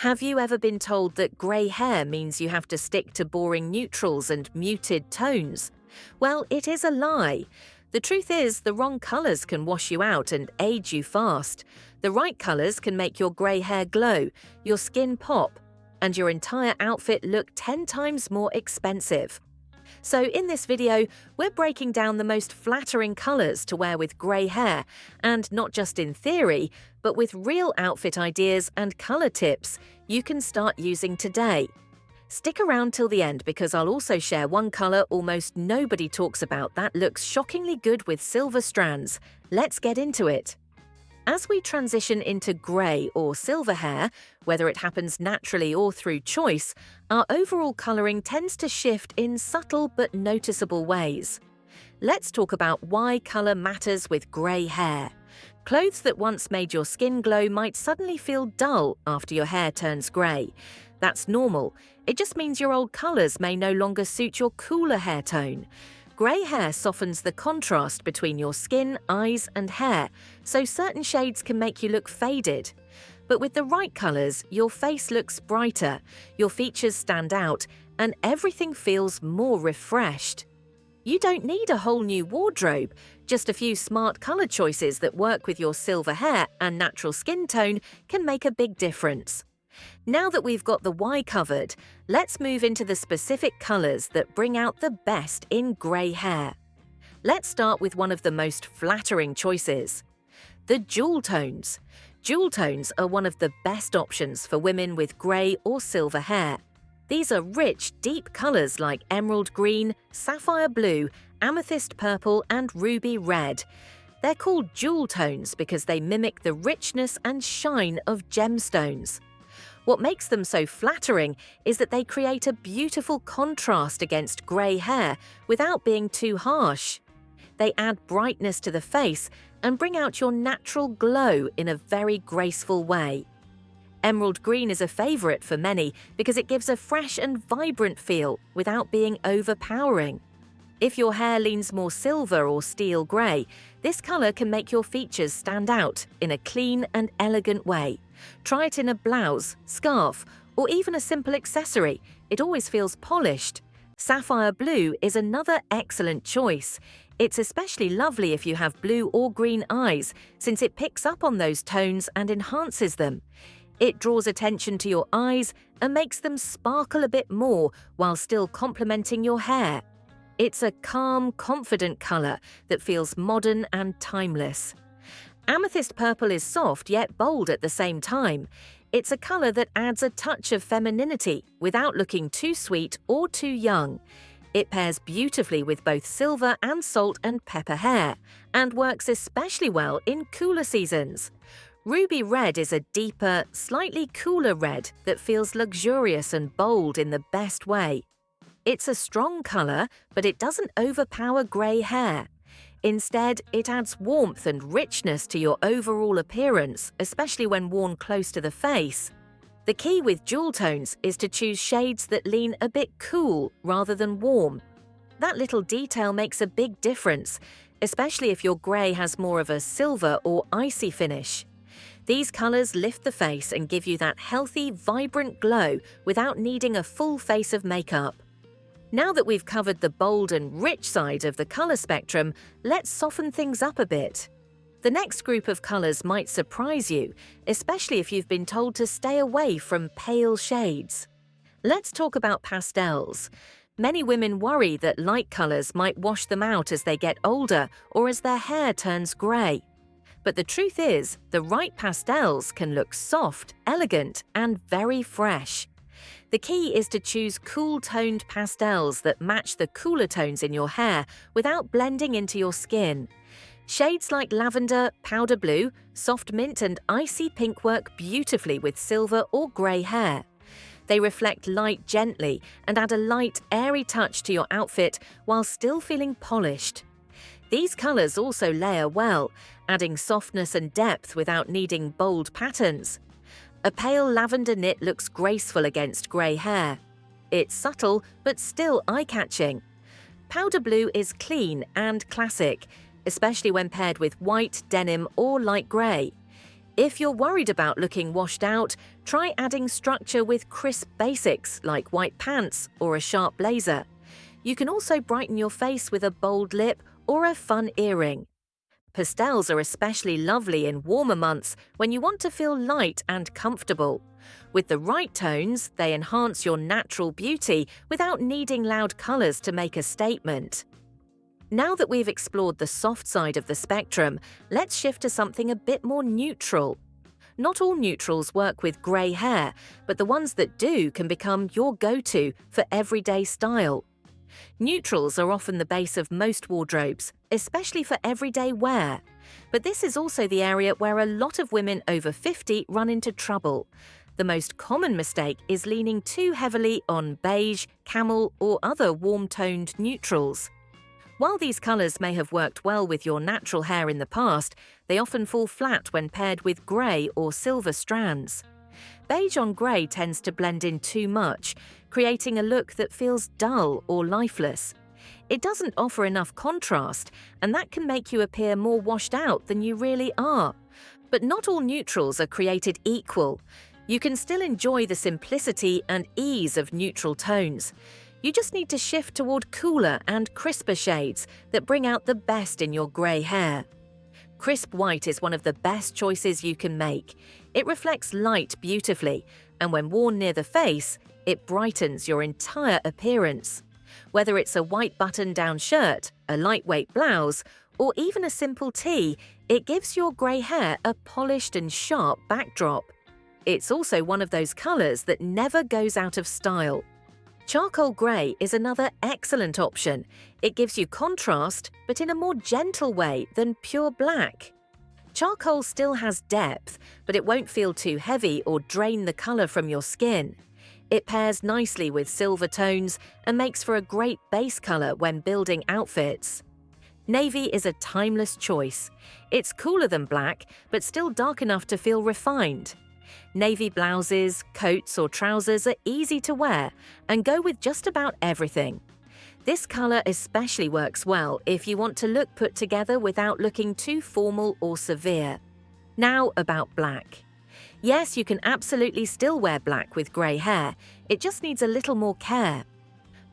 Have you ever been told that grey hair means you have to stick to boring neutrals and muted tones? Well, it is a lie. The truth is, the wrong colours can wash you out and age you fast. The right colours can make your grey hair glow, your skin pop, and your entire outfit look 10 times more expensive. So in this video, we're breaking down the most flattering colours to wear with grey hair, and not just in theory, but with real outfit ideas and colour tips you can start using today. Stick around till the end because I'll also share one colour almost nobody talks about that looks shockingly good with silver strands. Let's get into it. As we transition into grey or silver hair, whether it happens naturally or through choice, our overall colouring tends to shift in subtle but noticeable ways. Let's talk about why colour matters with grey hair. Clothes that once made your skin glow might suddenly feel dull after your hair turns grey. That's normal. It just means your old colours may no longer suit your cooler hair tone. Grey hair softens the contrast between your skin, eyes and hair, so certain shades can make you look faded. But with the right colours, your face looks brighter, your features stand out, and everything feels more refreshed. You don't need a whole new wardrobe, just a few smart colour choices that work with your silver hair and natural skin tone can make a big difference. Now that we've got the why covered, let's move into the specific colours that bring out the best in grey hair. Let's start with one of the most flattering choices: the jewel tones. Jewel tones are one of the best options for women with grey or silver hair. These are rich, deep colours like emerald green, sapphire blue, amethyst purple and ruby red. They're called jewel tones because they mimic the richness and shine of gemstones. What makes them so flattering is that they create a beautiful contrast against grey hair without being too harsh. They add brightness to the face and bring out your natural glow in a very graceful way. Emerald green is a favourite for many because it gives a fresh and vibrant feel without being overpowering. If your hair leans more silver or steel grey, this colour can make your features stand out in a clean and elegant way. Try it in a blouse, scarf, or even a simple accessory. It always feels polished. Sapphire blue is another excellent choice. It's especially lovely if you have blue or green eyes, since it picks up on those tones and enhances them. It draws attention to your eyes and makes them sparkle a bit more while still complementing your hair. It's a calm, confident colour that feels modern and timeless. Amethyst purple is soft yet bold at the same time. It's a colour that adds a touch of femininity without looking too sweet or too young. It pairs beautifully with both silver and salt and pepper hair, and works especially well in cooler seasons. Ruby red is a deeper, slightly cooler red that feels luxurious and bold in the best way. It's a strong colour, but it doesn't overpower grey hair. Instead, it adds warmth and richness to your overall appearance, especially when worn close to the face. The key with jewel tones is to choose shades that lean a bit cool rather than warm. That little detail makes a big difference, especially if your grey has more of a silver or icy finish. These colours lift the face and give you that healthy, vibrant glow without needing a full face of makeup. Now that we've covered the bold and rich side of the colour spectrum, let's soften things up a bit. The next group of colours might surprise you, especially if you've been told to stay away from pale shades. Let's talk about pastels. Many women worry that light colours might wash them out as they get older or as their hair turns grey. But the truth is, the right pastels can look soft, elegant, and very fresh. The key is to choose cool-toned pastels that match the cooler tones in your hair without blending into your skin. Shades like lavender, powder blue, soft mint and icy pink work beautifully with silver or grey hair. They reflect light gently and add a light, airy touch to your outfit while still feeling polished. These colours also layer well, adding softness and depth without needing bold patterns. A pale lavender knit looks graceful against grey hair. It's subtle but still eye-catching. Powder blue is clean and classic, especially when paired with white, denim or light grey. If you're worried about looking washed out, Try adding structure with crisp basics like white pants or a sharp blazer. You can also brighten your face with a bold lip or a fun earring. Pastels are especially lovely in warmer months when you want to feel light and comfortable. With the right tones, they enhance your natural beauty without needing loud colours to make a statement. Now that we've explored the soft side of the spectrum, let's shift to something a bit more neutral. Not all neutrals work with grey hair, but the ones that do can become your go-to for everyday style. Neutrals are often the base of most wardrobes, especially for everyday wear. But this is also the area where a lot of women over 50 run into trouble. The most common mistake is leaning too heavily on beige, camel, or other warm-toned neutrals. While these colours may have worked well with your natural hair in the past, they often fall flat when paired with grey or silver strands. Beige on grey tends to blend in too much, creating a look that feels dull or lifeless. It doesn't offer enough contrast, and that can make you appear more washed out than you really are. But not all neutrals are created equal. You can still enjoy the simplicity and ease of neutral tones. You just need to shift toward cooler and crisper shades that bring out the best in your grey hair. Crisp white is one of the best choices you can make. It reflects light beautifully, and when worn near the face, it brightens your entire appearance. Whether it's a white button-down shirt, a lightweight blouse, or even a simple tee, it gives your grey hair a polished and sharp backdrop. It's also one of those colours that never goes out of style. Charcoal grey is another excellent option. It gives you contrast, but in a more gentle way than pure black. Charcoal still has depth, but it won't feel too heavy or drain the colour from your skin. It pairs nicely with silver tones and makes for a great base colour when building outfits. Navy is a timeless choice. It's cooler than black, but still dark enough to feel refined. Navy blouses, coats or trousers are easy to wear and go with just about everything. This colour especially works well if you want to look put together without looking too formal or severe. Now about black. Yes, you can absolutely still wear black with grey hair, it just needs a little more care.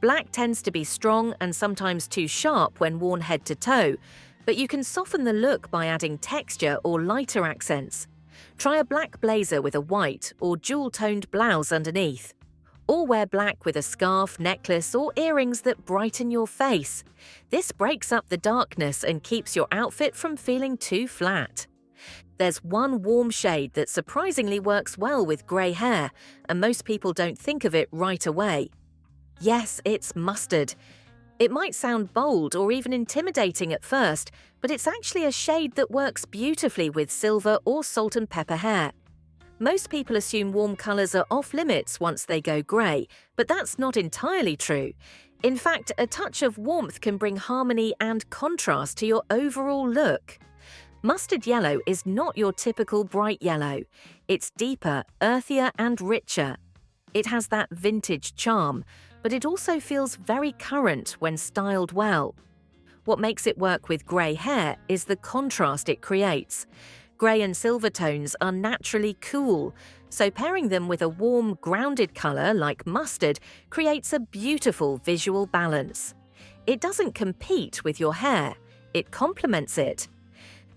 Black tends to be strong and sometimes too sharp when worn head to toe, but you can soften the look by adding texture or lighter accents. Try a black blazer with a white or jewel-toned blouse underneath. Or wear black with a scarf, necklace, or earrings that brighten your face. This breaks up the darkness and keeps your outfit from feeling too flat. There's one warm shade that surprisingly works well with grey hair, and most people don't think of it right away. Yes, it's mustard. It might sound bold or even intimidating at first, but it's actually a shade that works beautifully with silver or salt and pepper hair. Most people assume warm colours are off-limits once they go grey, but that's not entirely true. In fact, a touch of warmth can bring harmony and contrast to your overall look. Mustard yellow is not your typical bright yellow. It's deeper, earthier and richer. It has that vintage charm, but it also feels very current when styled well. What makes it work with grey hair is the contrast it creates. Grey and silver tones are naturally cool, so pairing them with a warm, grounded colour like mustard creates a beautiful visual balance. It doesn't compete with your hair, it complements it.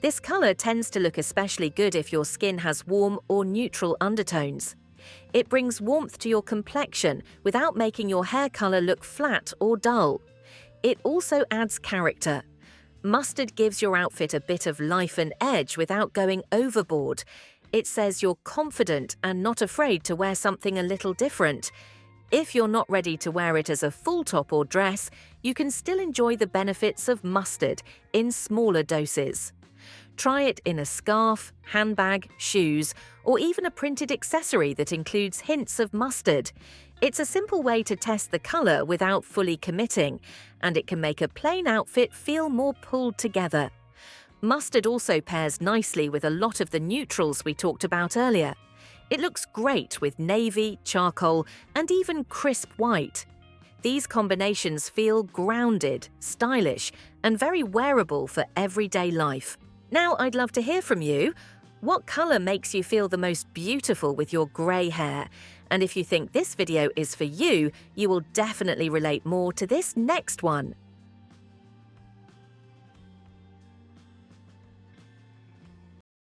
This colour tends to look especially good if your skin has warm or neutral undertones. It brings warmth to your complexion without making your hair colour look flat or dull. It also adds character. Mustard gives your outfit a bit of life and edge without going overboard. It says you're confident and not afraid to wear something a little different. If you're not ready to wear it as a full top or dress, you can still enjoy the benefits of mustard in smaller doses. Try it in a scarf, handbag, shoes, or even a printed accessory that includes hints of mustard. It's a simple way to test the colour without fully committing, and it can make a plain outfit feel more pulled together. Mustard also pairs nicely with a lot of the neutrals we talked about earlier. It looks great with navy, charcoal, and even crisp white. These combinations feel grounded, stylish, and very wearable for everyday life. Now, I'd love to hear from you. What colour makes you feel the most beautiful with your grey hair? And if you think this video is for you, you will definitely relate more to this next one.